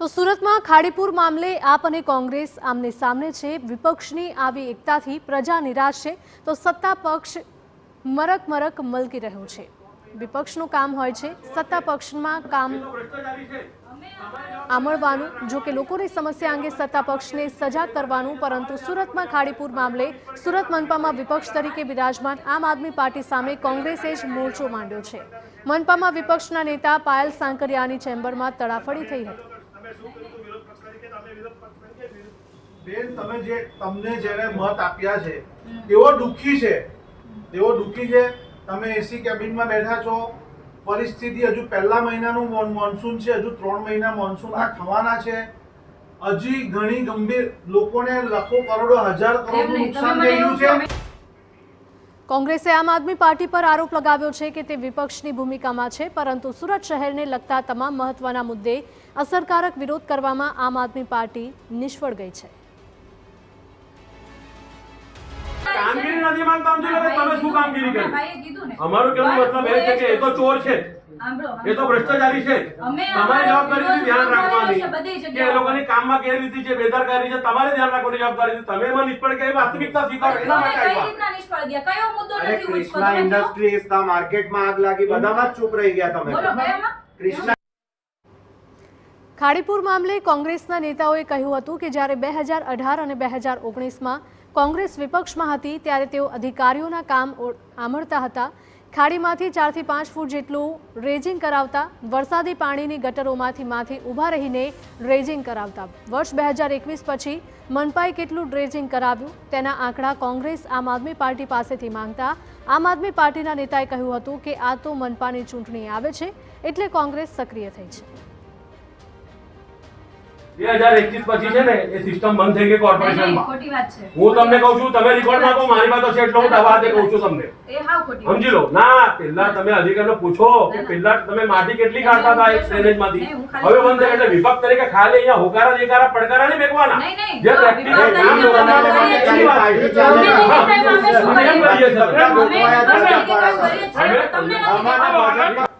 તો સુરતમાં ખાડીપુર મામલે આપ અને કોંગ્રેસ આમને સામને છે। વિપક્ષની આવી એકતાથી પ્રજા નિરાશ છે તો સત્તા પક્ષ મરક મલકી રહ્યો છે। વિપક્ષનું કામ હોય છે સત્તા પક્ષમાં કામ આમળવાનું, જો કે લોકોની સમસ્યા અંગે સત્તા પક્ષને સજાગ કરવાનું। પરંતુ સુરતમાં ખાડીપુર મામલે સુરત મનપામાં વિપક્ષ તરીકે બિરાજમાન આમ આદમી પાર્ટી સામે કોંગ્રેસે જ મોરચો માંડ્યો છે। મનપામાં વિપક્ષના નેતા પાયલ સાંકરિયાની ચેમ્બરમાં તડાફડી થઈ હતી। બેન, તમને જેને મત આપ્યા છે તેઓ દુઃખી છે। તમે એસી કેબિનમાં બેઠા છો। પરિસ્થિતિ હજુ પહેલા મહિનાનું મોન્સૂન છે, હજુ 3 મહિના મોન્સૂનના થવાના છે। હજી ઘણી ગંભીર લોકોને લાખો કરોડો હજાર કરોડનું નુકસાન થઈ રહ્યું છે। કોંગ્રેસે આમ આદમી પાર્ટી પર આરોપ લગાવ્યો છે કે તે વિપક્ષની ભૂમિકામાં છે, પરંતુ સુરત શહેરને લગતા તમામ મહત્વના મુદ્દે અસરકારક વિરોધ કરવામાં આમ આદમી પાર્ટી નિષ્ફળ ગઈ છે। કામગીરી નથી માંગતા સમજી લો કે તમે શું કામગીરી કરી। અમારું કહેવાનો મતલબ એ છે કે એ તો ચોર છે, એ તો ભ્રષ્ટાચારી છે। તમારી જવાબદારી ધ્યાન રાખવાની કે એ લોકોની કામમાં કેવી રીતે છે, બેદરકારી છે, તમારે ધ્યાન રાખવાની જવાબદારી છે। તમે એમાં નિષ્ફળ ગયા, વાસ્તવિકતા સ્વીકારો। એના માટે અરે કૃષ્ણા ઇન્ડસ્ટ્રીઝ ના માર્કેટમાં આગ લાગી, બધામાં ચૂપ રહી ગયા તમે। કૃષ્ણા ખાડીપુર મામલે કોંગ્રેસના નેતાઓએ કહ્યું હતું કે જ્યારે 2018 અને 2019માં કોંગ્રેસ વિપક્ષમાં હતી ત્યારે તેઓ અધિકારીઓના કામ આમળતા હતા। ખાડીમાંથી 4 થી 5 ફૂટ જેટલું ડ્રેજિંગ કરાવતા, વરસાદી પાણીની ગટરોમાંથી ઊભા રહીને ડ્રેજિંગ કરાવતા। વર્ષ 2021 પછી મનપાએ કેટલું ડ્રેજિંગ કરાવ્યું તેના આંકડા કોંગ્રેસ આમ આદમી પાર્ટી પાસેથી માંગતા આમ આદમી પાર્ટીના નેતાએ કહ્યું હતું કે આ તો મનપાની ચૂંટણી આવે છે એટલે કોંગ્રેસ સક્રિય થઈ છે। 2021 પછી છે ને એ સિસ્ટમ બંધ થઈ ગઈ કોર્પોરેશનમાં। હું તમને કહું છું, તમે રેકોર્ડમાં તો મારી વાત છે એટલે હું દવાતે કહું છું તમને, સમજી લો। ના, પહેલા તમે અધિકારીને પૂછો કે પહેલા તમે માટી કેટલી કાઢતા હતા એક ડ્રેનેજમાંથી, હવે બંધ થઈ એટલે વિભાગ તરીકે ખાલી અહીંયા હોકારા દેકારા પડકારા નહીં મેકવાના। જે પ્રેક્ટિકલ કામ લોકોના માટે કેટલી વાત છે।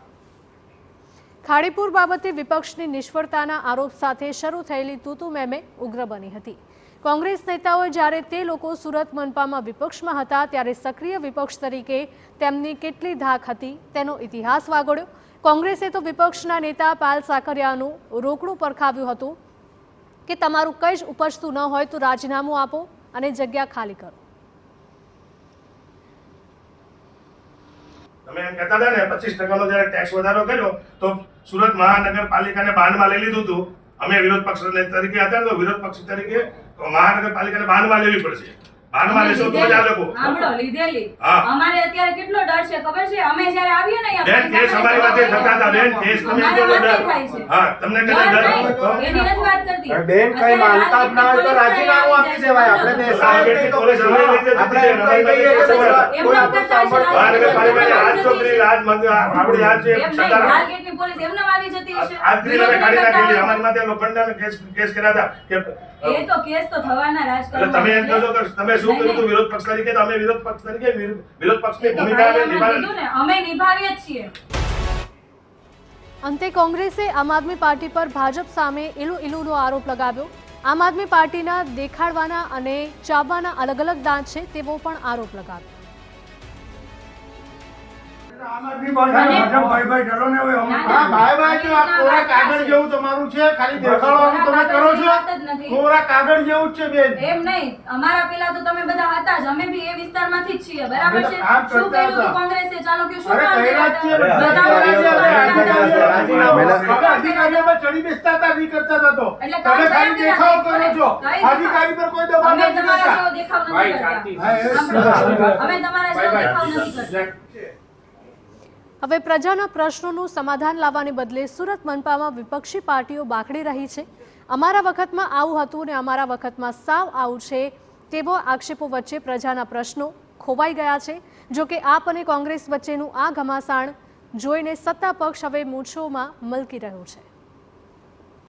ખાડીપુર બાબતે વિપક્ષની નિષ્ફળતાના આરોપ સાથે શરૂ થયેલી તૂતુ મેમે ઉગ્ર બની હતી। કોંગ્રેસ નેતાઓએ જ્યારે તે લોકો સુરત મનપામાં વિપક્ષમાં હતા ત્યારે સક્રિય વિપક્ષ તરીકે તેમની કેટલી ધાક હતી તેનો ઇતિહાસ વાગોળ્યો। કોંગ્રેસે તો વિપક્ષના નેતા પાયલ સાંકરિયાનું રોકડું પરખાવ્યું હતું કે તમારું કંઈ જ ઉપજતું ન હોય તો રાજીનામું આપો અને જગ્યા ખાલી કરો। તમે એમ કહેતા હતા ને 25% જ્યારે ટેક્સ વધારો કર્યો તો સુરત મહાનગરપાલિકાને બાંધમાં લઈ લીધું હતું। અમે વિરોધ પક્ષ તરીકે હતા તો વિરોધ પક્ષ તરીકે મહાનગરપાલિકાને બાંધમાં લેવી પડશે। બાંધમાં લેશો તો જ આ લોકો લીધેલી અમારે અત્યારે કેટલો ડર છે ખબર છે? અમે જ્યારે આવીએ ને બેન કેસ અમારી વાતે થતા હતા બેન, કેસ તમે એટલો ડર હા તમને કઈ ડર એની નથી વાત કરતી બેન, કઈ માનતા જ ના હોય તો રાજીનામું આપી દેવાય। આપણે દેસાઈ નહીં તો પોલીસ અમે આપણે એમ કહી દઈએ કે મહાનગરપાલિકાની હાથ છોકરી હાથ આપણી હાથ છે માર્કેટની પોલીસ એમને આવી જતી હશે। આજની તમે કાઢી નાખેલી અમારી માથે લોખંડના કેસ કર્યા હતા કે એ તો કેસ તો થવાના રાજકારણ। તમે એમ કહો કે તમે શું કર્યું હતું વિરોધ પક્ષ તરીકે? તો અમે વિરોધ પક્ષ તરીકે વિરોધ પક્ષની ભૂમિકા અમે નિભાવીએ જ છીએ। અંતે કોંગ્રેસે આમ આદમી પાર્ટી પર ભાજપ સામે ઇલુનો આરોપ લગાવ્યો। આમ આદમી પાર્ટીના દેખાડવાના અને ચાવવાના અલગ અલગ દાંત છે તેવો પણ આરોપ લગાવ્યો। આમ આદમી પાર્ટી ભાઈ ચલો ને હવે ભાઈ તો આ કોરા કાગળ જેવું તમારું છે, ખાલી દેખાડવાનું તમે કરો છો। કોરા કાગળ જેવું જ છે બેન। એમ નહીં, અમારા પેલા તો તમે બધા હતા જ, અમે બી એ વિસ્તારમાંથી જ છીએ, બરાબર છે? શું કર્યું હતું કોંગ્રેસે? ચાલો કે શું કામ અધિકારીઓમાં ચડી બેસતા હતા, નહીં કરતા હતા તો તમે ખાલી દેખાવ કરો છો। અધિકારી પર કોઈ દબાણ અમે નથી તમારા કરતા। જેવો દેખાવ નથી કરતા। અમે તમારા જેવો દેખાવ નથી કરતા। હવે પ્રજાના પ્રશ્નોનું સમાધાન લાવવાને બદલે સુરત મનપામાં વિપક્ષી પાર્ટીઓ બાખડી રહી છે। અમારા વખતમાં આવું હતું અને અમારા વખતમાં સાવ આવું છે તેવો આક્ષેપો વચ્ચે પ્રજાના પ્રશ્નો ખોવાઈ ગયા છે। જો કે આપ અને કોંગ્રેસ વચ્ચેનું આ ઘમાસાણ જોઈને સત્તા પક્ષ હવે મૂછોમાં મલકી રહ્યો છે।